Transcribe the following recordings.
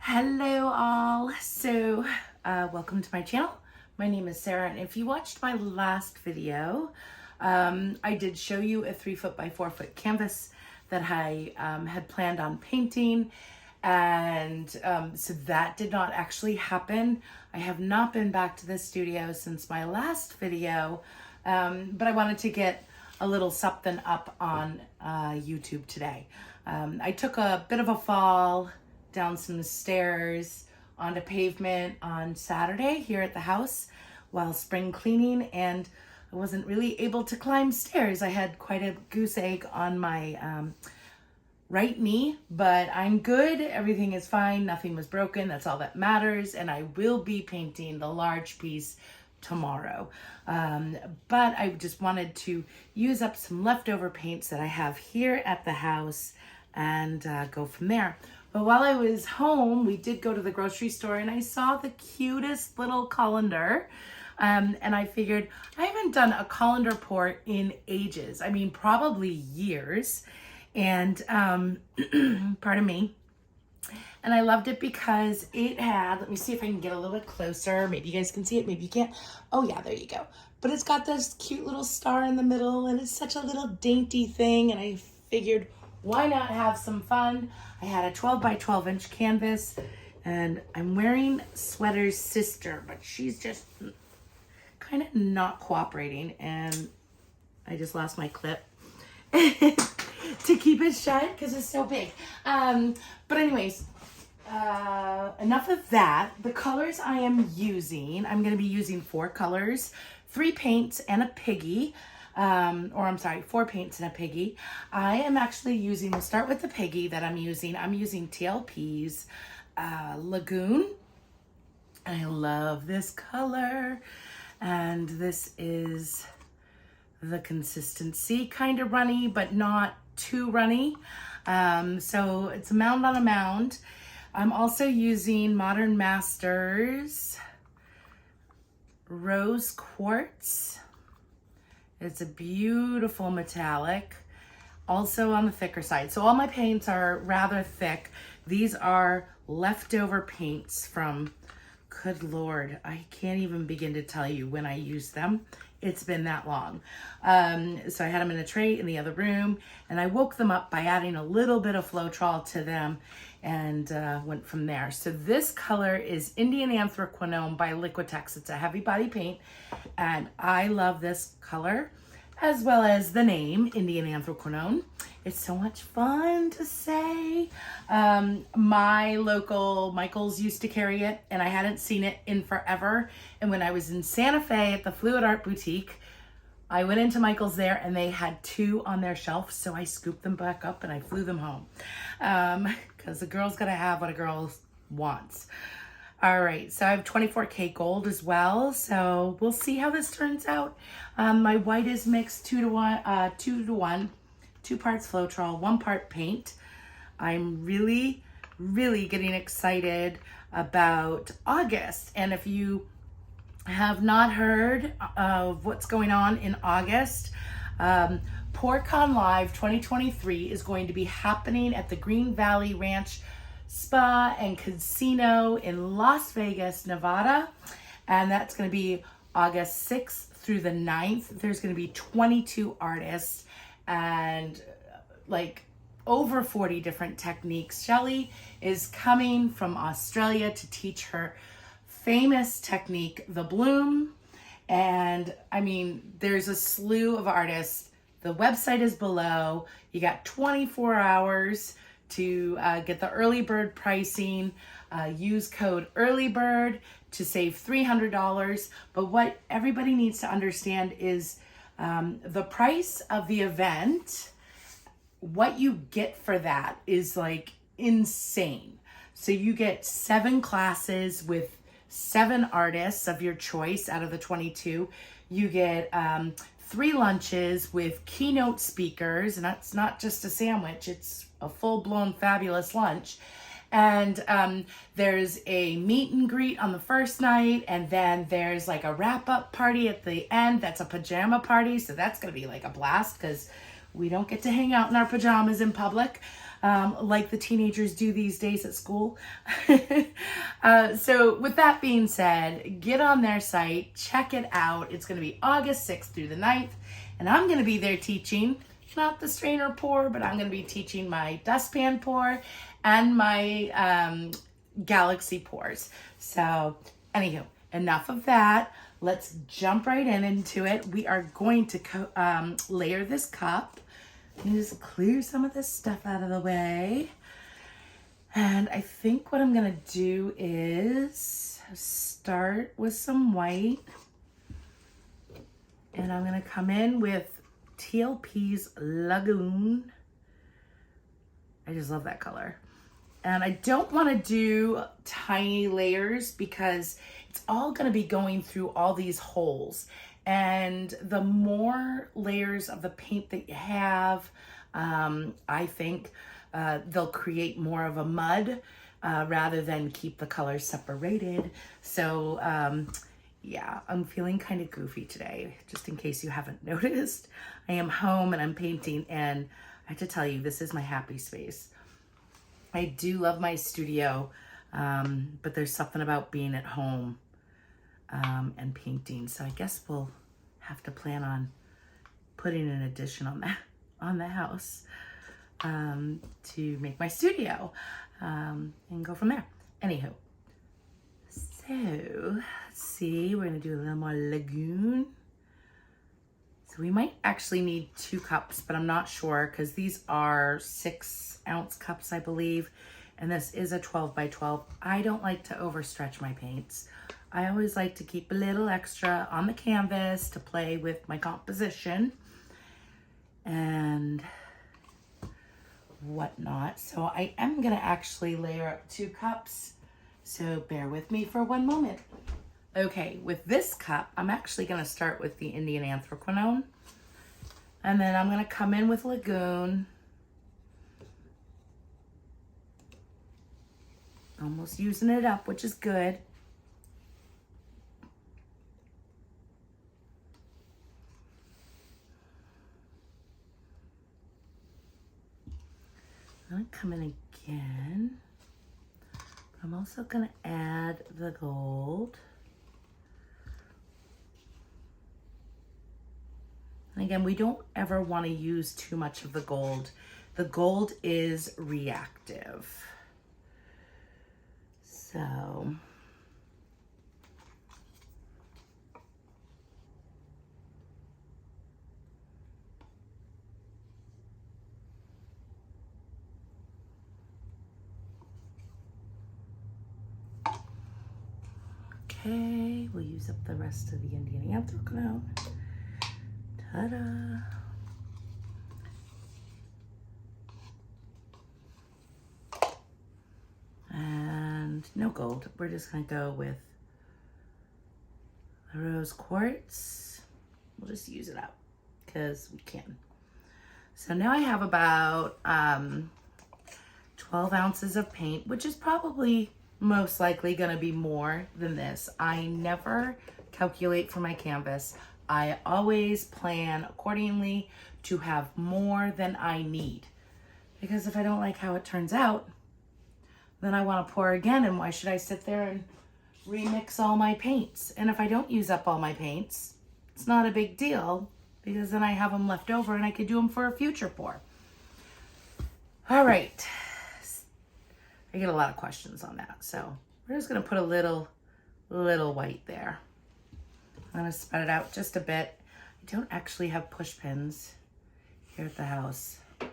Hello all. Welcome to my channel. My name is Sarah, and if you watched my last video, I did show you a 3-foot by 4-foot canvas that I had planned on painting, and so that did not actually happen. I have not been back to the studio since my last video, but I wanted to get a little something up on YouTube today. I took a bit of a fall down some stairs onto pavement on Saturday here at the house while spring cleaning, and I wasn't really able to climb stairs. I had quite a goose egg on my right knee, but I'm good. Everything is fine. Nothing was broken. That's all that matters. And I will be painting the large piece tomorrow. But I just wanted to use up some leftover paints that I have here at the house and go from there. But while I was home, we did go to the grocery store and I saw the cutest little colander. And I figured I haven't done a colander pour in ages. I mean, probably years. And pardon me. And I loved it because it had, let me see if I can get a little bit closer. Maybe you guys can see it, maybe you can't. Oh yeah, there you go. But it's got this cute little star in the middle and it's such a little dainty thing. And I figured, why not have some fun? I had a 12 by 12 inch canvas and I'm wearing Sweater's sister, but she's just kind of not cooperating, and I just lost my clip to keep it shut because it's so big. But anyways, enough of that. The colors I am using, I'm going to be using 4 colors, 3 paints and a piggy. 4 paints and a piggy. I am actually using, we'll start with the piggy that I'm using. I'm using TLP's Lagoon. I love this color. And this is the consistency, kind of runny, but not too runny. So it's a mound on a mound. I'm also using Modern Masters Rose Quartz. It's a beautiful metallic, also on the thicker side. So all my paints are rather thick. These are leftover paints from, good Lord, I can't even begin to tell you when I used them. It's been that long. So I had them in a tray in the other room, and I woke them up by adding a little bit of Floetrol to them and went from there. So this color is Indian Anthraquinone by Liquitex. It's a heavy body paint, and I love this color as well as the name Indian Anthraquinone. It's so much fun to say. My local Michael's used to carry it, and I hadn't seen it in forever. And when I was in Santa Fe at the Fluid Art Boutique, I went into Michael's there and they had 2 on their shelf. So I scooped them back up and I flew them home. Because the girl's gotta have what a girl wants. All right, so I have 24K gold as well. So we'll see how this turns out. My white is mixed 2 to 1. 2 parts Floetrol, 1 part paint. I'm really, really getting excited about August. And if you have not heard of what's going on in August, PourCon Live 2023 is going to be happening at the Green Valley Ranch Spa and Casino in Las Vegas, Nevada. And that's going to be August 6th through the 9th. There's going to be 22 artists and like over 40 different techniques. Shelly is coming from Australia to teach her famous technique, the bloom. And I mean, there's a slew of artists. The website is below. You got 24 hours to get the early bird pricing. Use code EARLYBIRD to save $300. But what everybody needs to understand is the price of the event, what you get for that is like insane. So you get 7 classes with 7 artists of your choice out of the 22. You get 3 lunches with keynote speakers, and that's not just a sandwich, it's a full-blown fabulous lunch. And there's a meet and greet on the first night, and then there's like a wrap-up party at the end. That's a pajama party, so that's gonna be like a blast because we don't get to hang out in our pajamas in public. like the teenagers do these days at school. So with that being said, get on their site, check it out. It's going to be August 6th through the 9th, and I'm going to be there teaching, not the strainer pour, but I'm going to be teaching my dustpan pour and my galaxy pours. So anywho, enough of that. Let's jump right into it. We are going to layer this cup. Just clear some of this stuff out of the way. And I think what I'm gonna do is start with some white. And I'm gonna come in with TLP's Lagoon. I just love that color. And I don't wanna do tiny layers because it's all gonna be going through all these holes. And the more layers of the paint that you have, I think they'll create more of a mud rather than keep the colors separated. So yeah, I'm feeling kind of goofy today, just in case you haven't noticed. I am home and I'm painting, and I have to tell you, this is my happy space. I do love my studio, but there's something about being at home and painting. So I guess we'll have to plan on putting an addition on the house to make my studio and go from there. Anywho, so let's see, we're gonna do a little more lagoon. So we might actually need 2 cups, but I'm not sure because these are 6-ounce cups, I believe, and this is a 12 by 12. I don't like to overstretch my paints. I always like to keep a little extra on the canvas to play with my composition and whatnot. So I am gonna actually layer up 2 cups. So bear with me for one moment. Okay, with this cup, I'm actually gonna start with the Indian Anthraquinone. And then I'm gonna come in with Lagoon. Almost using it up, which is good. I'm gonna come in again. I'm also gonna add the gold. And again, we don't ever want to use too much of the gold. The gold is reactive. So okay, we'll use up the rest of the Indian Anthraquinone. Ta-da! And no gold. We're just gonna go with the rose quartz. We'll just use it up because we can. So now I have about 12 ounces of paint, which is probably most likely gonna be more than this. I never calculate for my canvas. I always plan accordingly to have more than I need. Because if I don't like how it turns out, then I want to pour again, and why should I sit there and remix all my paints? And if I don't use up all my paints, it's not a big deal, because then I have them left over and I could do them for a future pour. All right. I get a lot of questions on that, so we're just gonna put a little white there. I'm gonna spread it out just a bit. I don't actually have push pins here at the house. I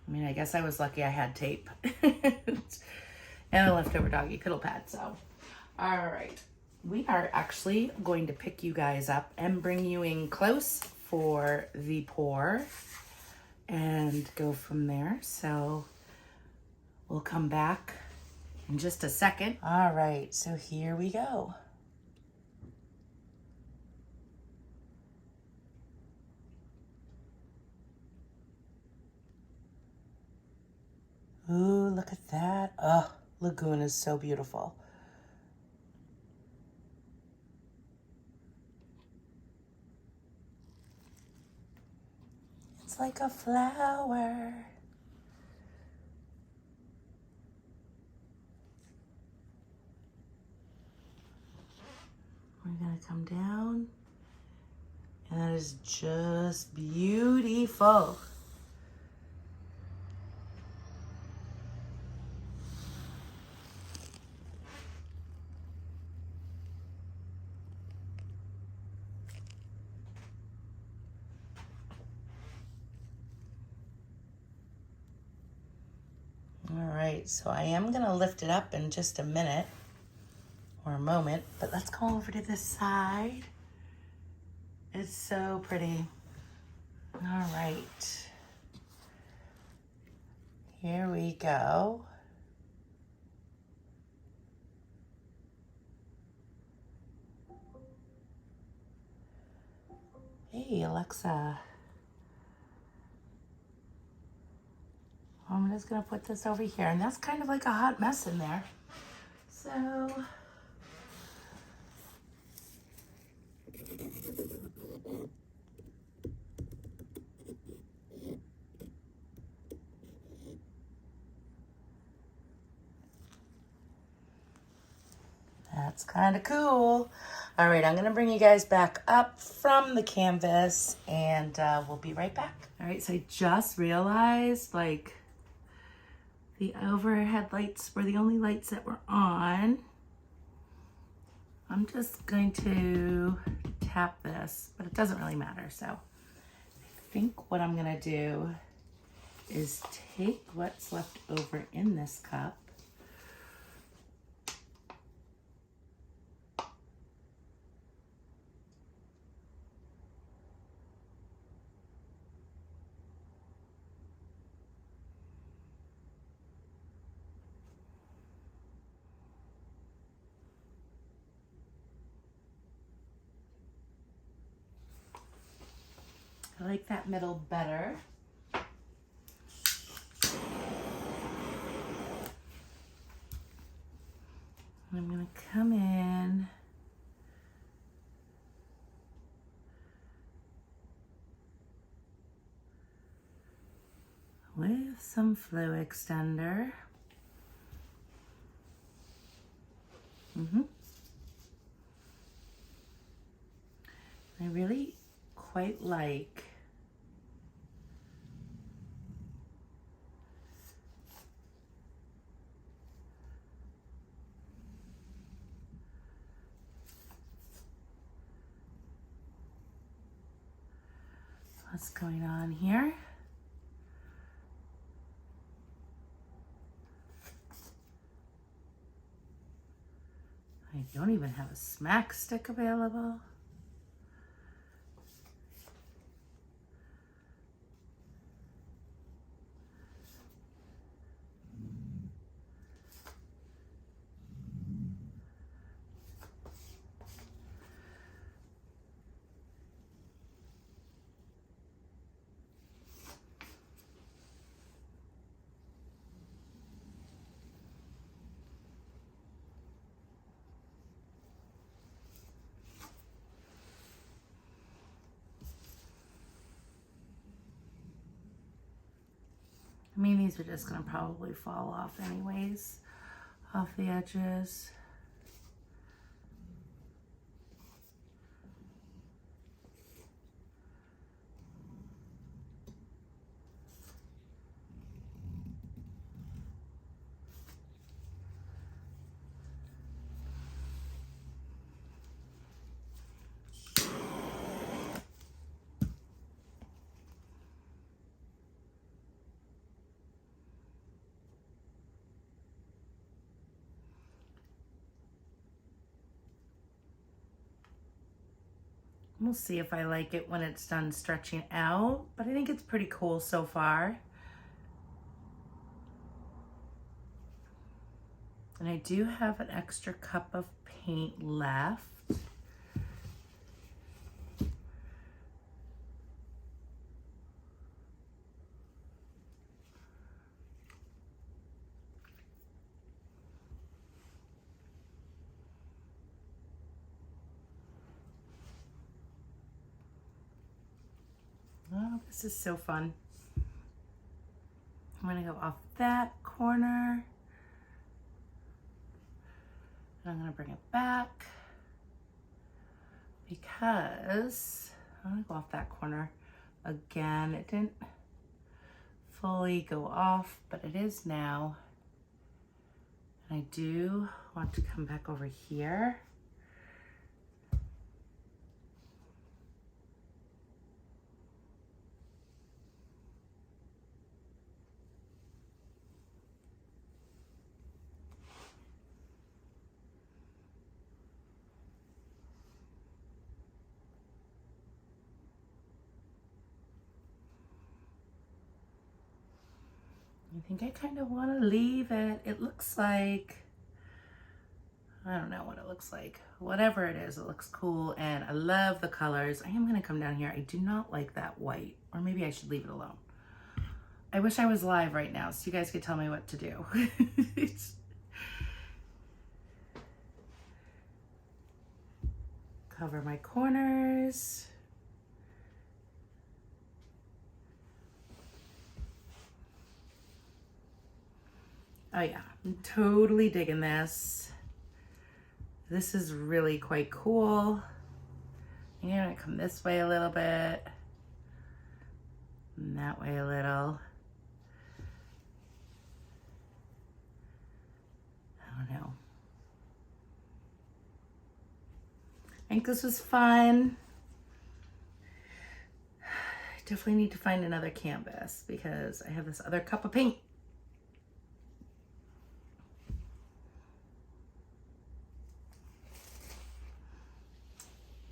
mean, I guess I was lucky I had tape and a leftover doggy cuddle pad. So, all right, we are actually going to pick you guys up and bring you in close for the pour and go from there. So we'll come back in just a second. All right, so here we go. Ooh, look at that. Oh, Lagoon is so beautiful. It's like a flower. gonna come down, and that is just beautiful. All right, so I am gonna lift it up in just a minute or a moment, but let's go over to this side. It's so pretty. All right, here we go. Hey, Alexa. I'm just gonna put this over here, and that's kind of like a hot mess in there. So, that's kind of cool. All right, I'm gonna bring you guys back up from the canvas, and we'll be right back. All right, so I just realized, like, the overhead lights were the only lights that were on. I'm just going to tap this, but it doesn't really matter. So I think what I'm gonna do is take what's left over in this cup. I like that middle better. I'm gonna come in with some flow extender. I really quite like what's going on here. I don't even have a smack stick available. I mean, these are just gonna probably fall off anyways, off the edges. We'll see if I like it when it's done stretching out, but I think it's pretty cool so far. And I do have an extra cup of paint left. Oh, this is so fun. I'm gonna go off that corner. And I'm gonna bring it back. because I'm gonna go off that corner again. It didn't fully go off, but it is now. And I do want to come back over here. I think I kind of want to leave it. It looks like, I don't know what it looks like. Whatever it is, it looks cool and I love the colors. I am going to come down here. I do not like that white, or maybe I should leave it alone. I wish I was live right now so you guys could tell me what to do. Cover my corners. Oh yeah, I'm totally digging this. This is really quite cool. I'm gonna come this way a little bit, and that way a little. I don't know. I think this was fun. I definitely need to find another canvas because I have this other cup of paint.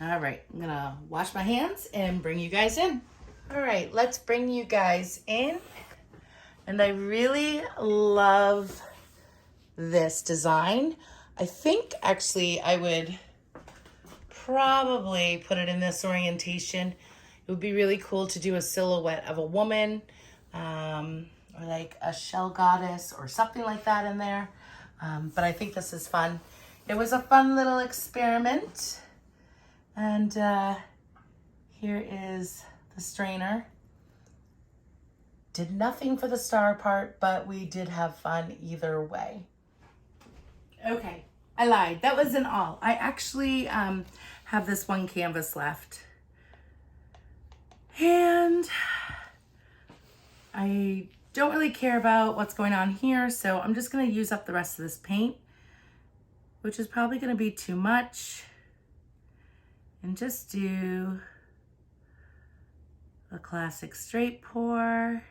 All right, I'm gonna wash my hands and bring you guys in. All right, let's bring you guys in. And I really love this design. I think actually I would probably put it in this orientation. It would be really cool to do a silhouette of a woman, or like a shell goddess or something like that in there. But I think this is fun. It was a fun little experiment. And here is the strainer. Did nothing for the star part, but we did have fun either way. Okay, I lied. That wasn't all. I actually have this one canvas left. And I don't really care about what's going on here, so I'm just gonna use up the rest of this paint, which is probably gonna be too much. And just do a classic straight pour.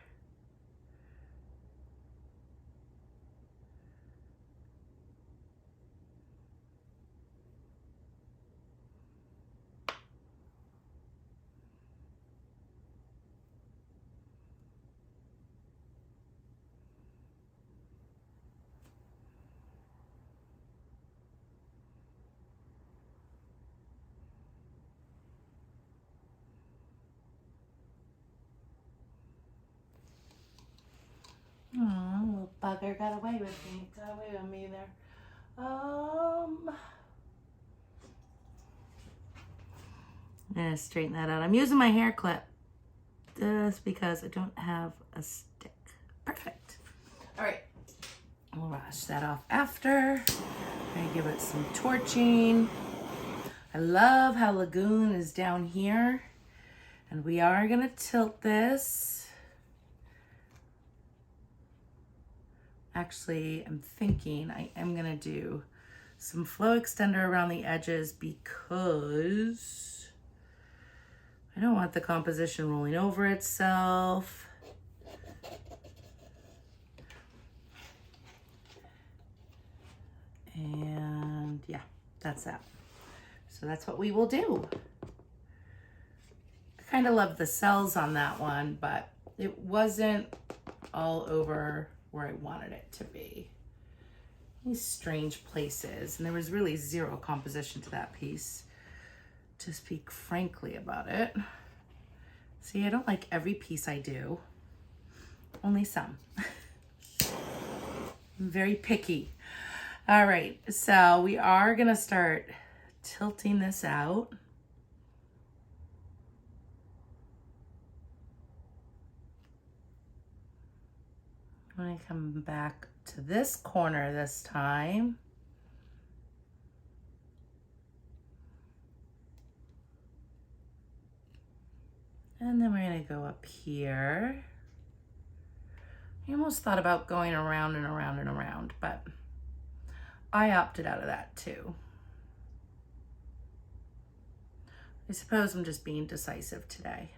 Oh, little bugger got away with me. Got away with me there. I'm gonna straighten that out. I'm using my hair clip just because I don't have a stick. Perfect. All right, we'll wash that off after. I'm gonna give it some torching. I love how Lagoon is down here, and we are gonna tilt this. Actually, I'm thinking I am gonna do some flow extender around the edges because I don't want the composition rolling over itself. And yeah, that's that. So that's what we will do. I kind of love the cells on that one, but it wasn't all over where I wanted it to be. These strange places, and there was really zero composition to that piece, to speak frankly about it. See, I don't like every piece I do, only some. I'm very picky. All right, so we are gonna start tilting this out. I'm gonna come back to this corner this time. And then we're gonna go up here. I almost thought about going around and around and around, but I opted out of that too. I suppose I'm just being decisive today.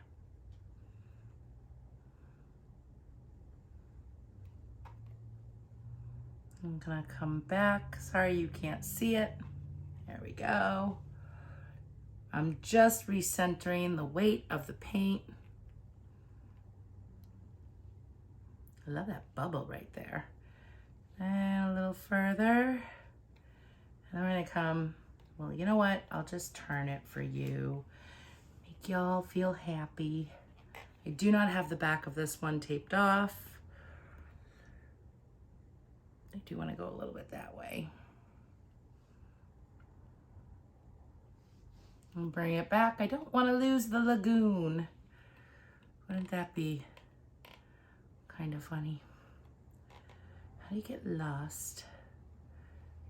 I'm gonna come back. Sorry you can't see it. There we go. I'm just recentering the weight of the paint. I love that bubble right there. And a little further. And I'm gonna come, well, you know what? I'll just turn it for you. Make y'all feel happy. I do not have the back of this one taped off. I do want to go a little bit that way. And bring it back. I don't want to lose the lagoon. Wouldn't that be kind of funny? How do you get lost?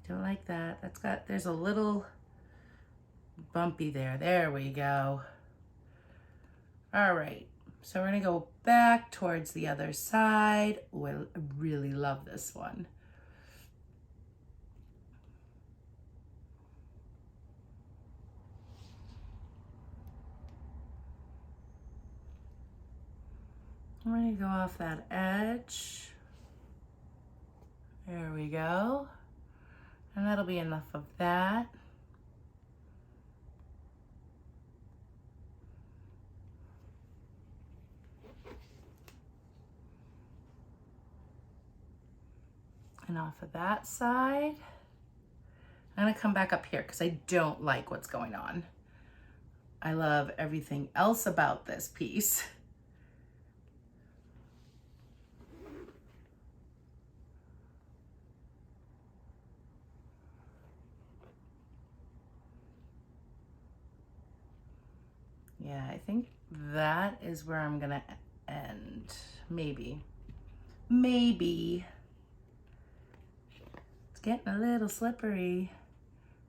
I don't like that. That's got, there's a little bumpy there. There we go. All right. So we're going to go back towards the other side. Oh, I really love this one. I'm going to go off that edge. There we go. And that'll be enough of that. And off of that side. I'm going to come back up here because I don't like what's going on. I love everything else about this piece. Yeah, I think that is where I'm gonna end. Maybe. It's getting a little slippery.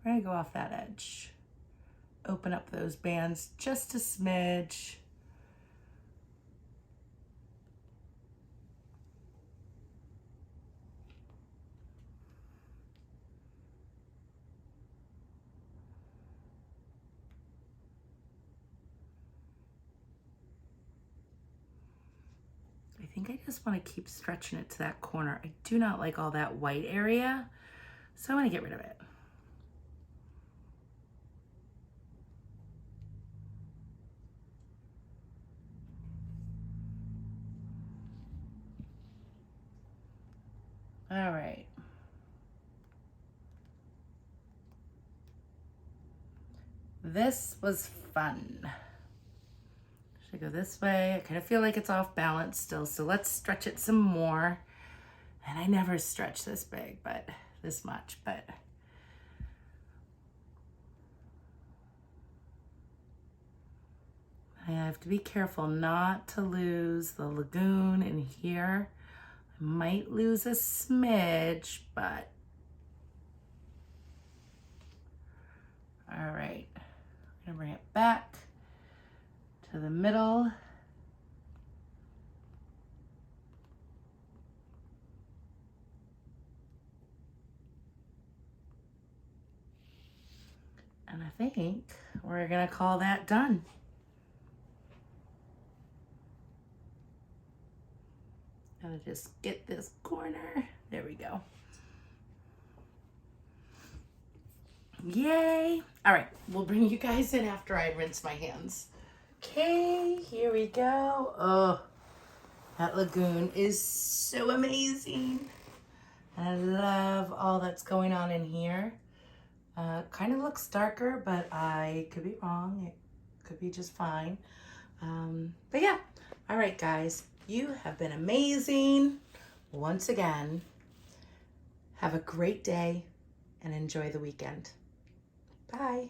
We're gonna go off that edge. Open up those bands just a smidge. I think I just want to keep stretching it to that corner. I do not like all that white area, so I'm going to get rid of it. All right. This was fun. Should I go this way? I kind of feel like it's off balance still, so let's stretch it some more. And I never stretch this big, but this much, but I have to be careful not to lose the lagoon in here. I might lose a smidge, but all right. I'm gonna bring it back to the middle. And I think we're gonna call that done. Gotta just get this corner. There we go. Yay. All right, we'll bring you guys in after I rinse my hands. Okay, here we go. Oh, that lagoon is so amazing. I love all that's going on in here. Kind of looks darker, but I could be wrong. It could be just fine. But yeah, all right, guys, you have been amazing once again. Have a great day and enjoy the weekend. Bye.